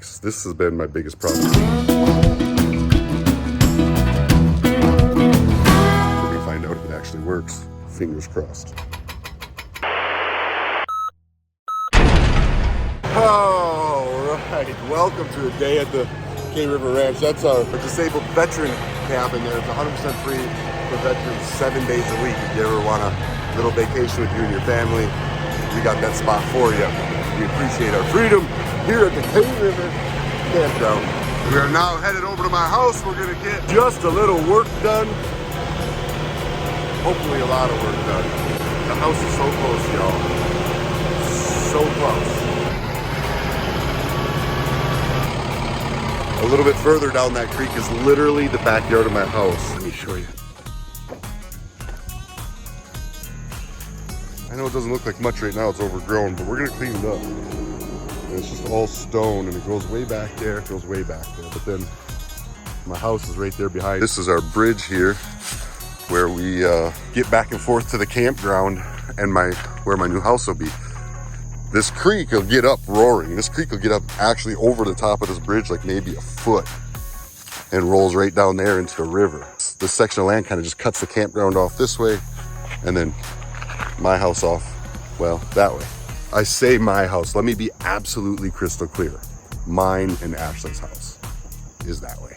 brakes. This has been my biggest problem. We're gonna find out if it actually works. Fingers crossed. All right, welcome to a day at the K River Ranch. That's our disabled veteran cabin there. It's 100% free for veterans 7 days a week. If you ever want a little vacation with you and your family, we got that spot for you. We appreciate our freedom here at the K River Campground. We are now headed over to my house. We're gonna get just a little work done. Hopefully a lot of work done. The house is so close, y'all. So close. A little bit further down that creek is literally the backyard of my house. Let me show you. I know it doesn't look like much right now, it's overgrown, but we're gonna clean it up. And it's just all stone and it goes way back there, it goes way back there. But then my house is right there behind. This is our bridge here where we get back and forth to the campground and where my new house will be. This creek will get up roaring. This creek will get up actually over the top of this bridge, like maybe a foot, and rolls right down there into the river. This section of land kind of just cuts the campground off this way, and then my house off, well, that way. I say my house, let me be absolutely crystal clear. Mine and Ashley's house is that way.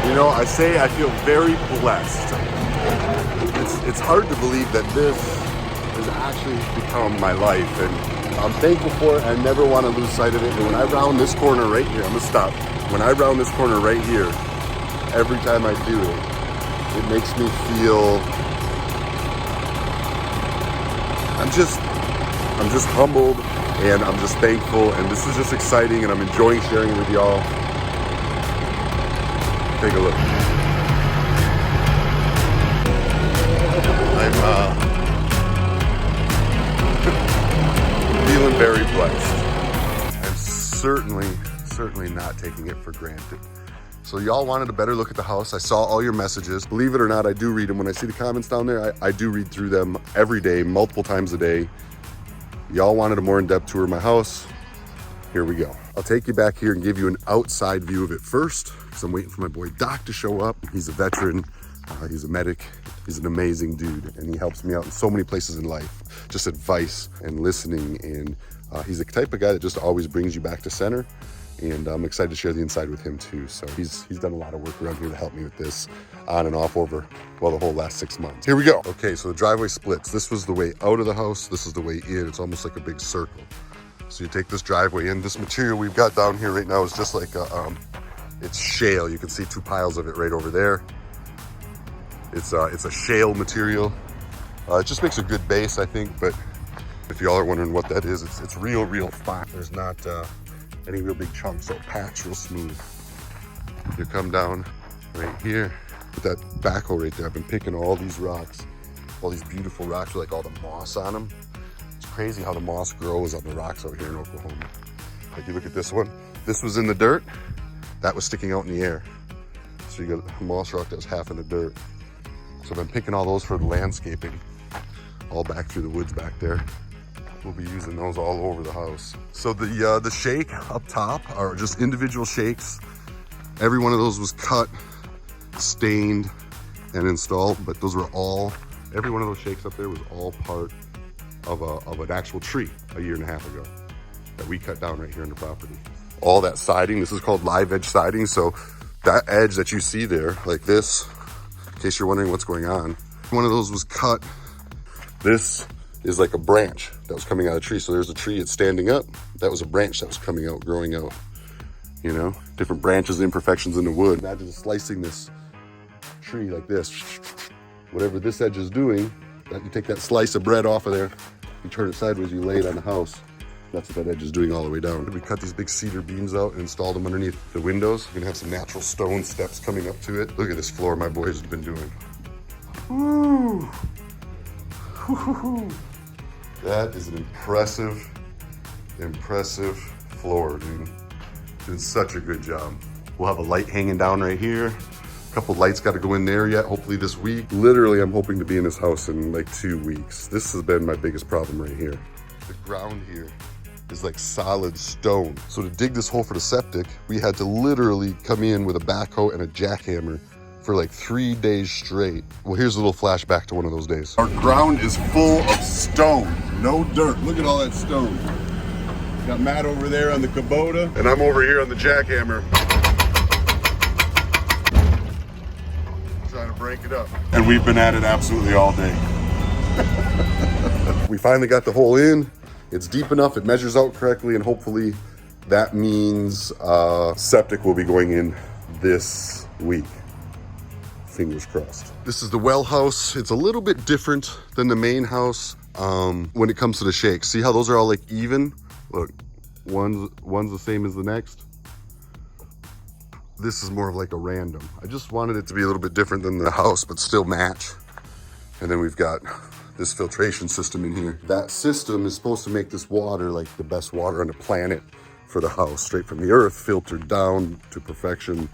You know, I say I feel very blessed. It's hard to believe that this has actually become my life, and I'm thankful for it. I never want to lose sight of it. And when I round this corner right here, I'm gonna stop. When I round this corner right here, every time I do it, it makes me feel, I'm just humbled, and I'm just thankful, and this is just exciting, and I'm enjoying sharing it with y'all. Take a look. I'm feeling very blessed. I'm certainly not taking it for granted. So y'all wanted a better look at the house. I saw all your messages. Believe it or not, I do read them. When I see the comments down there, I do read through them every day, multiple times a day. Y'all wanted a more in-depth tour of my house. Here we go. I'll take you back here and give you an outside view of it first, because I'm waiting for my boy Doc to show up. He's a veteran, he's a medic, he's an amazing dude, and he helps me out in so many places in life. Just advice and listening, and he's the type of guy that just always brings you back to center, and I'm excited to share the inside with him too. So he's done a lot of work around here to help me with this on and off over, well, the whole last 6 months. Here we go. Okay, so the driveway splits. This was the way out of the house, this is the way in. It's almost like a big circle. So you take this driveway in. This material we've got down here right now is just like it's shale. You can see 2 piles of it right over there. It's a shale material. It just makes a good base, I think. But if y'all are wondering what that is, it's real fine. There's not any real big chunks, so it packs real smooth. You come down right here with that backhoe right there. I've been picking all these rocks, all these beautiful rocks with like all the moss on them. Crazy how the moss grows on the rocks out here in Oklahoma. Like you look at this one, this was in the dirt, that was sticking out in the air. So you got a moss rock that was half in the dirt. So I've been picking all those for the landscaping, all back through the woods back there. We'll be using those all over the house. So the shake up top are just individual shakes. Every one of those was cut, stained, and installed, but those were all, every one of those shakes up there was all part of an actual tree a year and a half ago that we cut down right here on the property. All that siding, this is called live edge siding. So that edge that you see there, like this, in case you're wondering what's going on, one of those was cut. This is like a branch that was coming out of the tree. So there's a tree, it's standing up. That was a branch that was coming out, growing out. You know, different branches, imperfections in the wood. Imagine slicing this tree like this. Whatever this edge is doing, you take that slice of bread off of there, you turn it sideways, you lay it on the house. That's what that edge is doing all the way down. We cut these big cedar beams out and installed them underneath the windows. We're gonna have some natural stone steps coming up to it. Look at this floor my boys have been doing. Woo! That is an impressive floor, dude. Doing such a good job. We'll have a light hanging down right here. couple lights got to go in there yet, hopefully this week. Literally, I'm hoping to be in this house in like 2 weeks. This has been my biggest problem right here. The ground here is like solid stone. So to dig this hole for the septic, we had to literally come in with a backhoe and a jackhammer for like 3 days straight. Well, here's a little flashback to one of those days. Our ground is full of stone, no dirt. Look at all that stone. Got Matt over there on the Kubota, and I'm over here on the jackhammer, trying to break it up. And we've been at it absolutely all day. We finally got the hole in. It's deep enough, it measures out correctly, and hopefully that means septic will be going in this week. Fingers crossed. This is the well house. It's a little bit different than the main house when it comes to the shakes. See how those are all like even? Look, one's the same as the next. This is more of like a random. I just wanted it to be a little bit different than the house, but still match. And then we've got this filtration system in here. That system is supposed to make this water like the best water on the planet for the house, straight from the earth, filtered down to perfection.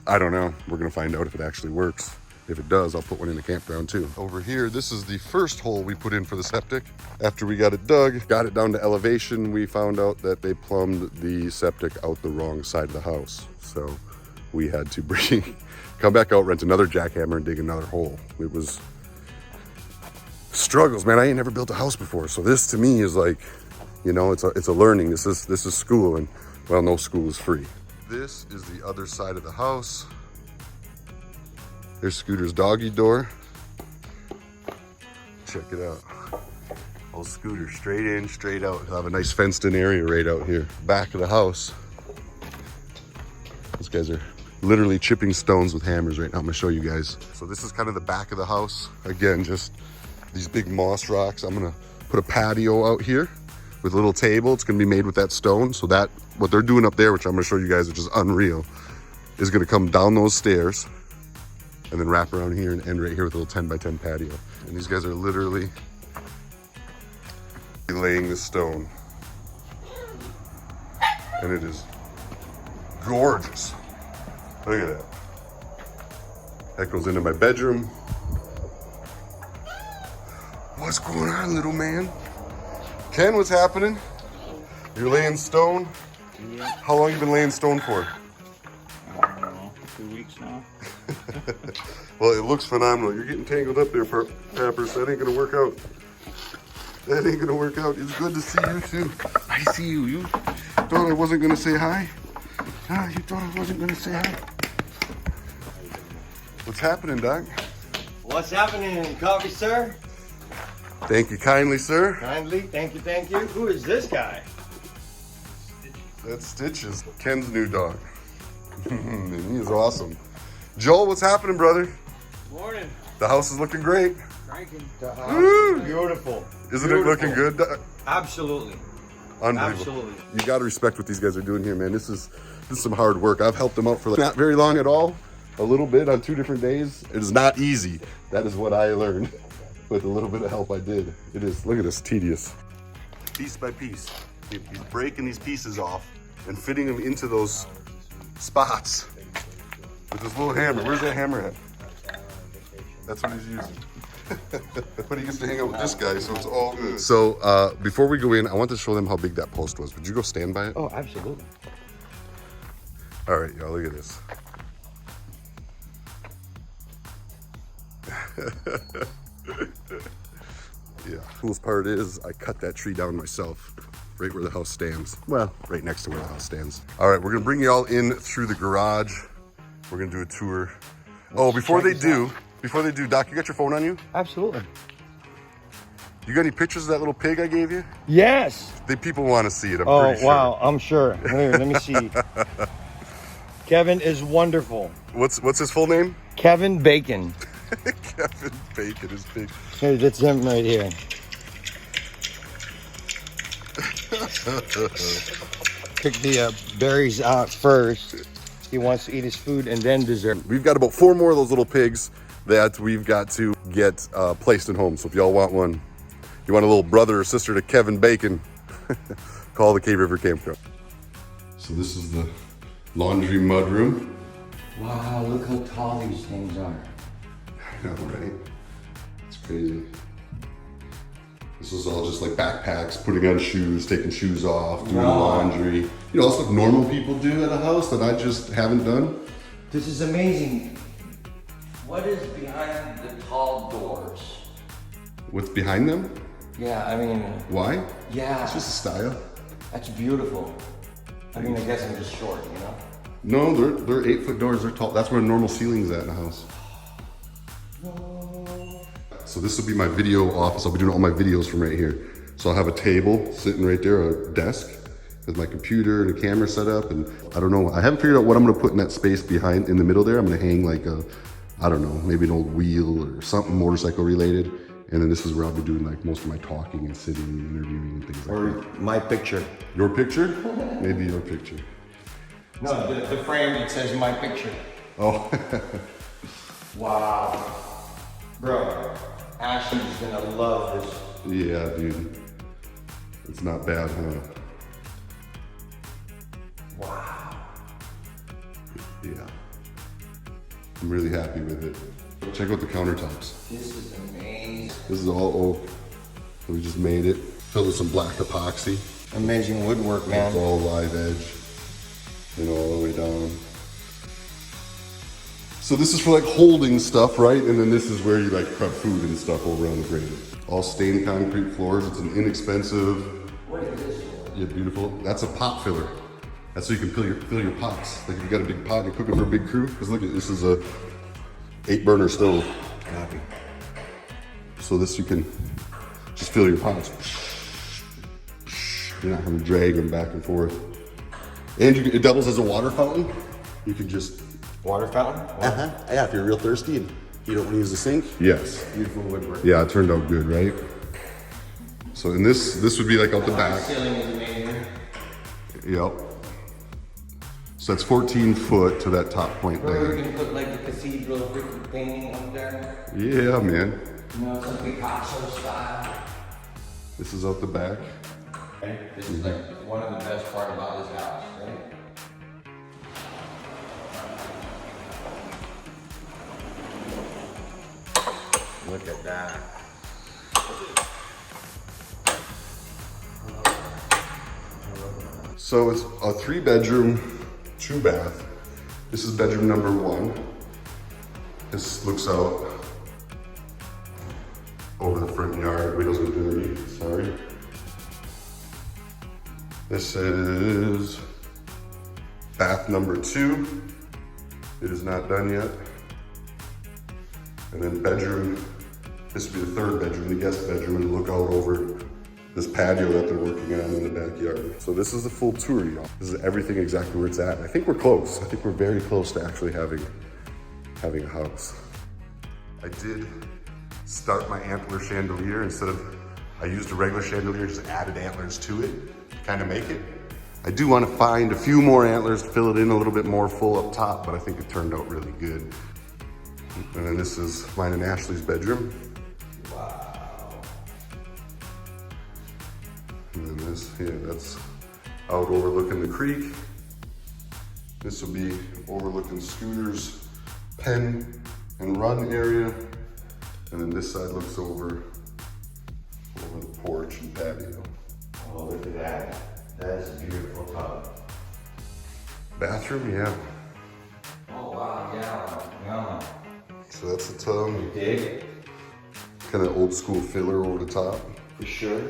I don't know. We're gonna find out if it actually works. If it does, I'll put one in the campground too. Over here, this is the first hole we put in for the septic. After we got it dug, got it down to elevation, we found out that they plumbed the septic out the wrong side of the house. So we had to come back out, rent another jackhammer and dig another hole. It was struggles, man. I ain't never built a house before. So this to me is like, you know, it's a learning. This is school, and well, no school is free. This is the other side of the house. There's Scooter's doggy door. Check it out. Old Scooter, straight in, straight out. He'll have a nice fenced in area right out here. Back of the house. These guys are literally chipping stones with hammers right now. I'm gonna show you guys. So this is kind of the back of the house. Again, just these big moss rocks. I'm gonna put a patio out here with a little table. It's gonna be made with that stone. So that, what they're doing up there, which I'm gonna show you guys, which is unreal, is gonna come down those stairs and then wrap around here and end right here with a little 10 by 10 patio. And these guys are literally laying the stone. And it is gorgeous. Look at that. That goes into my bedroom. What's going on, little man? Ken, what's happening? You're laying stone? Yeah. How long you been laying stone for? I don't know, 2 weeks now. Well, it looks phenomenal. You're getting tangled up there, Peppers. That ain't gonna work out. That ain't gonna work out. It's good to see you too. I see you. You thought I wasn't gonna say hi? Ah, you thought I wasn't gonna say hi? What's happening, Doc? What's happening? Coffee, sir? Thank you kindly, sir. Kindly, thank you, thank you. Who is this guy? That's Stitches, Ken's new dog. And he is awesome. Joel, what's happening, brother? Morning. The house is looking great. Cranking. Isn't Beautiful. it Beautiful. looking good, Doc? Absolutely. Unbelievable. Absolutely. You got to respect what these guys are doing here, man. This is some hard work. I've helped them out for not very long at all. A little bit on 2 different days. It is not easy. That is what I learned. With a little bit of help I did. It is, look at this, tedious. Piece by piece. He's breaking these pieces off and fitting them into those spots with this little hammer. Where's that hammer at? That's what he's using. But he gets to hang out with this guy, so it's all good. So before we go in, I want to show them how big that post was. Would you go stand by it? Oh, absolutely. All right, y'all, look at this. Yeah, coolest part is I cut that tree down myself, right where the house stands. Well, right next to where the house stands. All right, we're gonna bring you all in through the garage. We're gonna do a tour. Oh, before they do, Doc, you got your phone on you? Absolutely. You got any pictures of that little pig I gave you? Yes. People want to see it, I'm Oh, pretty sure. wow, I'm sure. Here, let me see. Kevin is wonderful. What's his full name? Kevin Bacon. Kevin Bacon is big. Here, that's him right here. Pick the berries out first. He wants to eat his food and then dessert. We've got about 4 more of those little pigs that we've got to get placed in homes. So if y'all want one, you want a little brother or sister to Kevin Bacon, call the Cave River Campground. So this is the laundry mud room. Wow, look how tall these things are. I know, right? It's crazy. This is all just like backpacks, putting on shoes, taking shoes off, doing laundry. You know, all stuff normal people do at a house that I just haven't done. This is amazing. What is behind the tall doors? What's behind them? Yeah, I mean, Why? yeah. It's just a style. That's beautiful. I mean, I guess I'm just short, you know? No, they're 8-foot doors, they're tall. That's where a normal ceiling's at in a house. So this will be my video office. I'll be doing all my videos from right here. So I'll have a table sitting right there, a desk with my computer and a camera set up. And I don't know, I haven't figured out what I'm gonna put in that space behind, in the middle there. I'm gonna hang like a, I don't know, maybe an old wheel or something motorcycle related. And then this is where I'll be doing like most of my talking and sitting and interviewing and things like that. Or my picture. Your picture? Maybe your picture. No, the frame, it says my picture. Oh. Wow. Bro, Ashley's gonna love this. Yeah, dude. It's not bad, huh? Wow. Yeah. I'm really happy with it. Check out the countertops. This is amazing. This is all oak. We just made it. Filled with some black epoxy. Amazing woodwork, It's man. all live edge. You know, all the way down. So this is for like holding stuff, right? And then this is where you like prep food and stuff over on the grate. All stained concrete floors. It's an inexpensive. What is this for? Yeah, beautiful. That's a pot filler. That's so you can fill your pots. Like if you got a big pot and you're cooking for a big crew. Because look, this is a 8-burner stove. Copy. So this you can just fill your pots. You're not having to drag them back and forth. And it doubles as a water fountain. You can just... Water fountain? Yeah, if you're real thirsty and you don't want to use the sink. Yes. Beautiful woodwork. Yeah, it turned out good, right? So, and this would be like out the The back. ceiling is amazing. Yep. So that's 14 foot to that top point Bro, there. you can put like the cathedral freaking painting up there. Yeah, man. You know, some Picasso style. This is out the back. This is like one of the best part about this house, right? Look at that. So it's a 3-bedroom, 2-bath. This is bedroom number 1. This looks out over the front yard. Windows are dirty, sorry. This is bath number 2. It is not done yet. And then bedroom, this would be the 3rd bedroom, the guest bedroom, and look out over this patio that they're working on in the backyard. So this is the full tour, y'all. This is everything exactly where it's at. I think we're close. I think we're very close to actually having a house. I did start my antler chandelier instead of, I used a regular chandelier, just added antlers to it to kind of make it. I do want to find a few more antlers to fill it in a little bit more full up top, but I think it turned out really good. And then this is mine and Ashley's bedroom. Wow. And then this, yeah, that's out overlooking the creek. This will be overlooking Scooter's pen and run area. And then this side looks over the porch and patio. Oh, look at that. That is a beautiful tub. Bathroom, yeah. Oh, wow, yeah. So that's the tub. You dig? Kind of old school filler over the top. For sure.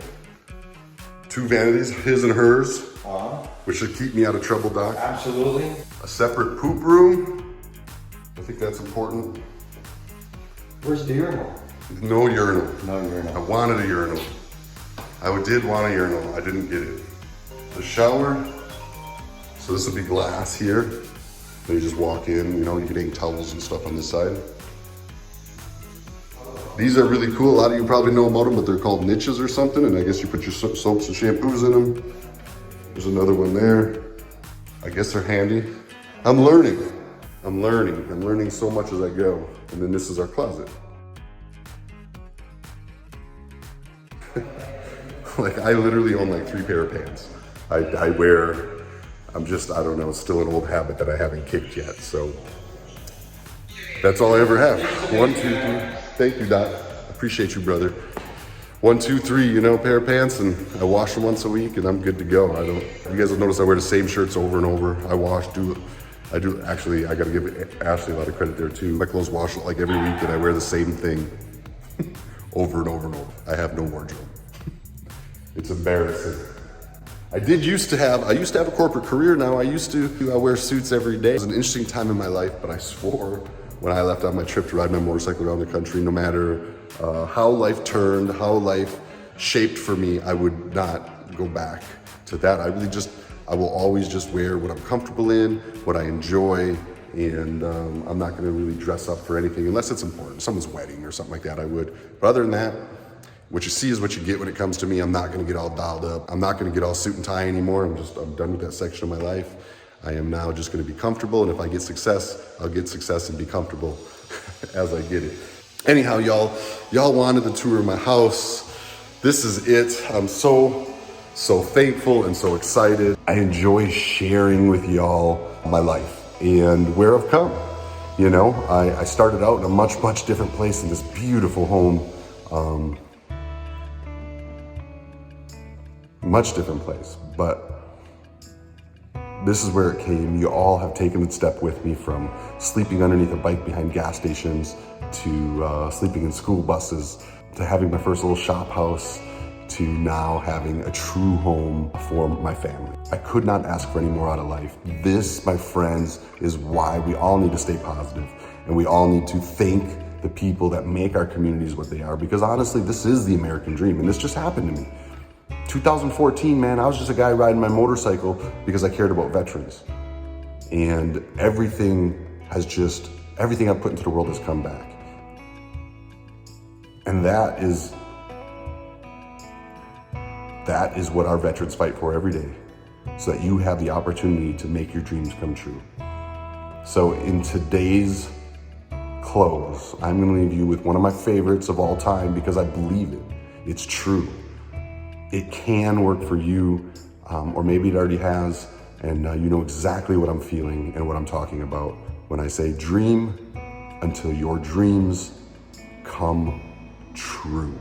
2 vanities, his and hers, Uh-huh. which should keep me out of trouble, Doc. Absolutely. A separate poop room. I think that's important. Where's the urinal? No urinal. No I urinal. wanted a urinal. I did want a urinal. I didn't get it. The shower. So this will be glass here. Then you just walk in, you know, you can hang towels and stuff on this side. These are really cool. A lot of you probably know about them, but they're called niches or something. And I guess you put your soaps and shampoos in them. There's another one there. I guess they're handy. I'm learning. I'm learning so much as I go. And then this is our closet. Like I literally own like 3 pair of pants. I wear, I don't know, it's still an old habit that I haven't kicked yet. So That's all I ever have. 1, 2, 3. Thank you, Doc. Appreciate you, brother. 1, 2, 3, you know, pair of pants, and I wash them once a week, and I'm good to go. You guys will notice I wear the same shirts over and over. I do, actually, I gotta give Ashley a lot of credit there too. My clothes wash like every week, and I wear the same thing over and over and over. I have no wardrobe. It's embarrassing. I used to have a corporate career now. I wear suits every day. It was an interesting time in my life, but I swore when I left on my trip to ride my motorcycle around the country, no matter how life turned, how life shaped for me, I would not go back to that. I will always just wear what I'm comfortable in, what I enjoy, and I'm not gonna really dress up for anything unless it's important. Someone's wedding or something like that, I would. But other than that, what you see is what you get when it comes to me. I'm not gonna get all dialed up. I'm not gonna get all suit and tie anymore. I'm done with that section of my life. I am now just gonna be comfortable, and if I get success, I'll get success and be comfortable as I get it. Anyhow, y'all wanted the tour of my house. This is it. I'm so thankful and so excited. I enjoy sharing with y'all my life and where I've come. You know, I started out in a much different place in this beautiful home. Much different place, but this is where it came. You all have taken the step with me, from sleeping underneath a bike behind gas stations to sleeping in school buses, to having my first little shop house, to now having a true home for my family. I could not ask for any more out of life. This, my friends, is why we all need to stay positive, and we all need to thank the people that make our communities what they are, because honestly, this is the American dream, and this just happened to me. 2014, man, I was just a guy riding my motorcycle because I cared about veterans. And everything I've put into the world has come back. And that is what our veterans fight for every day, so that you have the opportunity to make your dreams come true. So in today's close, I'm gonna leave you with one of my favorites of all time, because I believe it. It's true. It can work for you, or maybe it already has, and you know exactly what I'm feeling and what I'm talking about when I say dream until your dreams come true.